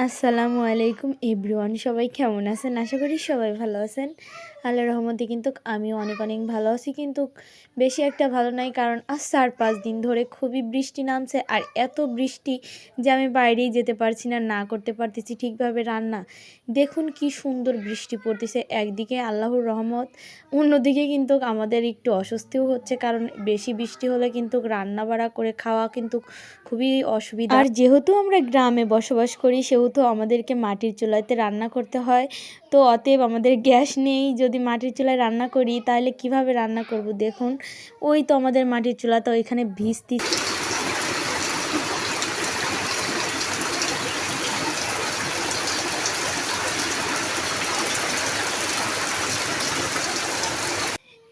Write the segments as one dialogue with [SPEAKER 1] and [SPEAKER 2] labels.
[SPEAKER 1] আসসালামু আলাইকুম এভরিওয়ান, সবাই কেমন আছেন? আশা করি সবাই ভালো আছেন। আল্লাহর রহমতে কিন্তু আমিও অনেক অনেক ভালো আছি, কিন্তু বেশি একটা ভালো নাই, কারণ আজ 4-5 দিন ধরে খুবই বৃষ্টি নামছে। আর এত বৃষ্টি যে আমি বাইরেই যেতে পারছি না, না করতে পারতেছি ঠিকভাবে রান্না। দেখুন কি সুন্দর বৃষ্টি পড়তেছে, একদিকে আল্লাহর রহমত, অন্যদিকে কিন্তু আমাদের একটু অস্বস্তিও হচ্ছে, কারণ বেশি বৃষ্টি হলে কিন্তু রান্না বাড়া করে খাওয়া কিন্তু খুবই অসুবিধা। আর যেহেতু আমরা গ্রামে বসবাস করি, সেহেতু আমাদেরকে মাটির চুলাতে রান্না করতে হয়। তো অতএব আমাদের গ্যাস নেই, যদি মাটির চুলায় রান্না করি তাহলে কিভাবে রান্না করব? দেখুন, ওই তো আমাদের মাটির চুলা, তো ওইখানে ভিজতি।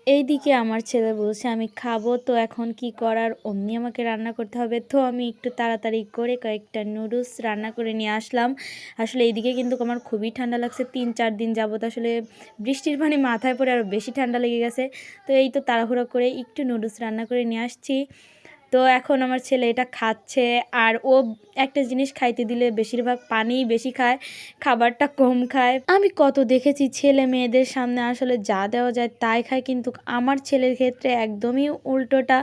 [SPEAKER 1] এইদিকে আমার ছেলে বলছে আমি খাবো, তো এখন কি করার, অমনি আমাকে রান্না করতে হবে। তো আমি একটু তাড়াতাড়ি করে কয়েকটা নুডলস রান্না করে নিয়ে আসলাম। আসলে এইদিকে কিন্তু আমার খুবই ঠান্ডা লাগছে, 3-4 দিন যাবত আসলে বৃষ্টির পানি মাথায় পড়ে আরও বেশি ঠান্ডা লেগে গেছে। তো এই তো তাড়াহুড়ো করে একটু নুডলস রান্না করে নিয়ে আসছি। তো এখন আমার ছেলে এটা খাচ্ছে। আর ও একটা জিনিস খাইতে দিলে বেশিরভাগ পানিই বেশি খায়, খাবারটা কম খায়। আমি কত দেখেছি ছেলে মেয়েদের সামনে আসলে যা দেওয়া যায় তাই খায়, কিন্তু আমার ছেলের ক্ষেত্রে একদমই উল্টোটা।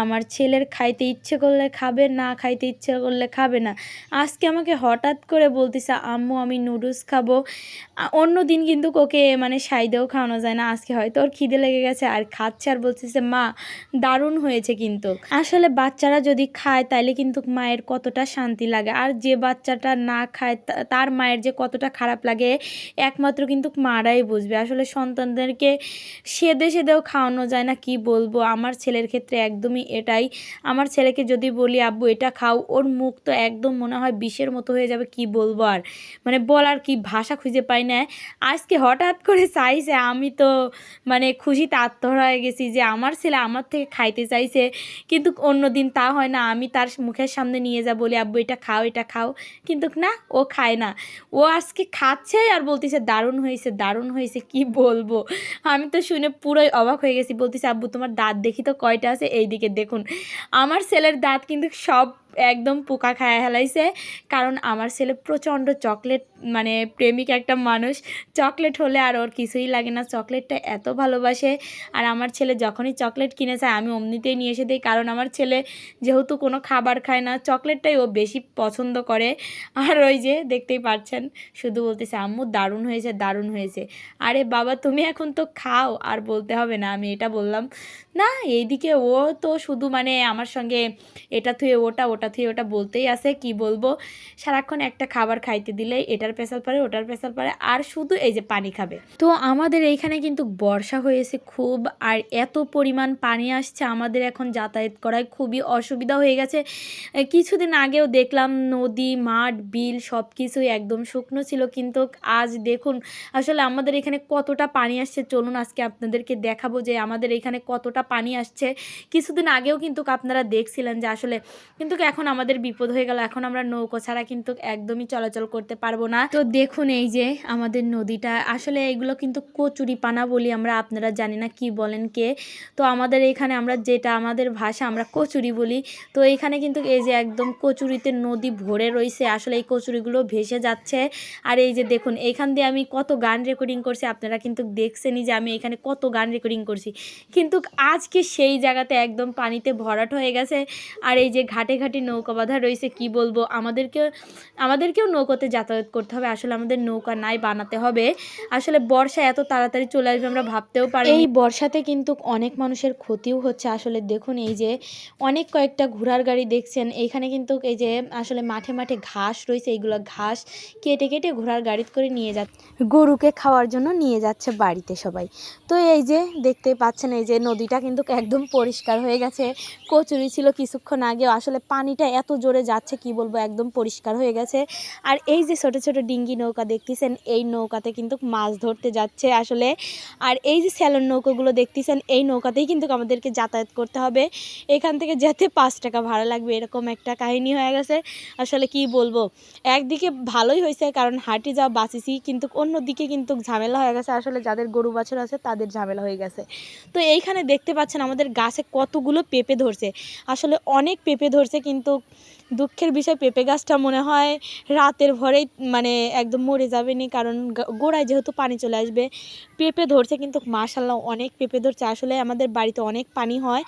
[SPEAKER 1] আমার ছেলের খাইতে ইচ্ছে করলে খাবে, না খাইতে ইচ্ছে করলে খাবে না। আজকে আমাকে হঠাৎ করে বলতেছে আম্মু আমি নুডলস খাবো। অন্য দিন কিন্তু ওকে মানে সাইদেও খাওয়ানো যায় না, আজকে হয়তো ওর খিদে লেগে গেছে আর খাচ্ছে, আর বলতেছে মা দারুণ হয়েছে। কিন্তু আসলে বাচ্চারা যদি খায় তাইলে কিন্তু মায়ের কতটা শান্তি লাগে, আর যে বাচ্চাটা না খায় তার মায়ের যে কতটা খারাপ লাগে একমাত্র কিন্তু মারাই বুঝবে। আসলে সন্তানদেরকে সেদে সেদেও খাওয়ানো যায় না, কি বলবো। আমার ছেলের ক্ষেত্রে একদমই এটাই। আমার ছেলেকে যদি বলি আব্বু এটা খাও, ওর মুখ তো একদম মনে হয় বিষের মতো হয়ে যাবে, কি বলবো আর, মানে বলার কি ভাষা খুঁজে পাই না। আজকে হঠাৎ করে চাইছে, আমি তো মানে খুশিতে আত্মহারা হয়ে গেছি যে আমার ছেলে আমার থেকে খাইতে চাইছে। কিন্তু অন্য দিন তা হয় না, আমি তার মুখের সামনে নিয়ে যা বলি আব্বু এটা খাও এটা খাও, কিন্তু না, ও খায় না। ও আজকে খাচ্ছে আর বলতেছে দারুণ হয়েছে দারুণ হয়েছে, কি বলবো। আমি তো শুনে পুরোই অবাক হয়ে গেছি। বলতেছে আব্বু তোমার দাঁত দেখি তো কয়টা আছে। এইদিকে দেখুন, আমার ছেলের দাঁত কিন্তু সব একদম পোকা খায় হেলাইছে, কারণ আমার ছেলে প্রচণ্ড চকলেট মানে প্রেমিক একটা মানুষ। চকলেট হলে আর ওর কিছুই লাগে না, চকলেটটা এত ভালোবাসে। আর আমার ছেলে যখনই চকলেট কিনে চায় আমি অমনিতেই নিয়ে এসে দিই, কারণ আমার ছেলে যেহেতু কোনো খাবার খায় না, চকলেটটাই ও বেশি পছন্দ করে। আর ওই যে দেখতেই পাচ্ছেন, শুধু বলতেছে আম্মু দারুণ হয়েছে দারুণ হয়েছে। আরে বাবা তুমি এখন তো খাও, আর বলতে হবে না, আমি এটা বললাম না। এইদিকে ও তো শুধু মানে আমার সঙ্গে এটা থুয়ে ওটা, ওটা থুয়ে ওটা বলতেই আছে, কি বলবো। সারাক্ষণ একটা খাবার খাইতে দিলেই এটার পেশাল পারে ওটার পেশাল পারে, আর শুধু এই যে পানি খাবে। তো আমাদের এইখানে কিন্তু বর্ষা হয়েছে খুব, আর এত পরিমাণ পানি আসছে আমাদের এখন যাতায়াত করায় খুবই অসুবিধা হয়ে গেছে। কিছুদিন আগেও দেখলাম নদী মাঠ বিল সব কিছুই একদম শুকনো ছিল, কিন্তু আজ দেখুন আসলে আমাদের এখানে কতটা পানি আসছে। চলুন আজকে আপনাদেরকে দেখাবো যে আমাদের এখানে কতটা পানি আসছে। কিছুদিন আগেও কিন্তু আপনারা দেখছিলেন যে আসলে, কিন্তু এখন আমাদের বিপদ হয়ে গেল, এখন আমরা নৌকো ছাড়া কিন্তু একদমই চলাচল করতে পারবো না। তো দেখুন এই যে আমাদের নদীটা, আসলে এগুলো কিন্তু কচুরি পানা বলি আমরা, আপনারা জানি না কি বলেন কে। তো আমাদের এখানে আমরা যেটা আমাদের ভাষা আমরা কচুরি বলি। তো এইখানে কিন্তু এই যে একদম কচুরিতে নদী ভরে রয়েছে, আসলে এই কচুরিগুলো ভেসে যাচ্ছে। আর এই যে দেখুন এইখান দিয়ে আমি কত গান রেকর্ডিং করছি, আপনারা কিন্তু দেখছেনই যে আমি এখানে কত গান রেকর্ডিং করছি, কিন্তু আজকে সেই জায়গাতে একদম পানিতে ভরাট হয়ে গেছে। আর এই যে ঘাটে ঘাটে নৌকা বাঁধা রয়েছে, কি বলবো, আমাদেরকেও নৌকাতে যাতায়াত করতে হবে। আসলে আমাদের নৌকা নাই, বানাতে হবে। আসলে বর্ষা এত তাড়াতাড়ি চলে আসবে আমরা ভাবতেও পারি। এই বর্ষাতে কিন্তু অনেক মানুষের ক্ষতিও হচ্ছে। আসলে দেখুন এই যে অনেক কয়েকটা ঘোড়ার গাড়ি দেখছেন, এইখানে কিন্তু এই যে আসলে মাঠে মাঠে ঘাস রয়েছে, এইগুলো ঘাস কেটে কেটে ঘোড়ার গাড়িতে করে নিয়ে যাচ্ছে, গরুকে খাওয়ার জন্য নিয়ে যাচ্ছে বাড়িতে সবাই। তো এই যে দেখতেই পাচ্ছেন এই যে নদীটা কিন্তু একদম পরিষ্কার হয়ে গেছে। কচুরি ছিল কিছুক্ষণ আগেও, আসলে পানিটা এত জোরে যাচ্ছে কি বলবো, একদম পরিষ্কার হয়ে গেছে। আর এই যে ছোট ছোট ডিঙ্গি নৌকা দেখতেছেন, এই নৌকাতে কিন্তু মাছ ধরতে যাচ্ছে আসলে। আর এই যে স্যালন নৌকাগুলো দেখতেছেন, এই নৌকাতেই কিন্তু আমাদেরকে যাতায়াত করতে হবে। এখান থেকে যেতে 5 টাকা ভাড়া লাগবে, এরকম একটা কাহিনী হয়ে গেছে। আসলে কি বলবো, একদিকে ভালোই হয়েছে কারণ হাঁটি যাওয়া বাঁচিছি, কিন্তু অন্যদিকে কিন্তু ঝামেলা হয়ে গেছে। আসলে যাদের গরু বাছুর আছে তাদের ঝামেলা হয়ে গেছে। তো এইখানে দেখতে পাচ্ছেন আমাদের গাছে কতগুলো পেঁপে ধরছে, আসলে অনেক পেঁপে ধরছে, কিন্তু দুঃখের বিষয় পেঁপে গাছটা মনে হয় রাতের ভরেই মানে একদম মরে যাবে নি, কারণ গোড়ায় যেহেতু পানি চলে আসবে। পেঁপে ধরছে কিন্তু মাশাআল্লাহ অনেক পেঁপে ধরছে। আসলে আমাদের বাড়িতে অনেক পানি হয়,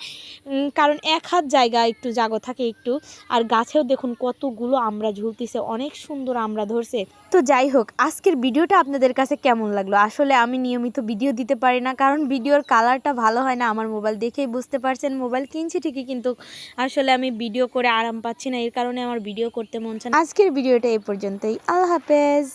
[SPEAKER 1] কারণ এক হাত জায়গা একটু জাগো থাকে একটু। আর গাছেও দেখুন কতগুলো আমড়া ঝুলতেছে, অনেক সুন্দর আমড়া ধরছে। তো যাই হোক, আজকের ভিডিওটা আপনাদের কাছে কেমন লাগলো? আসলে আমি নিয়মিত ভিডিও দিতে পারি না, কারণ ভিডিওর কালারটা ভালো হয় না। আমার মোবাইল দেখেই বুঝতে পারছেন, মোবাইল কিনছি ঠিকই কিন্তু আসলে আমি ভিডিও করে আরাম পাচ্ছি না, এর কারণে আমার ভিডিও করতে মন চায় না। আজকের ভিডিওটা এই পর্যন্তই। আল্লাহ হাফেজ।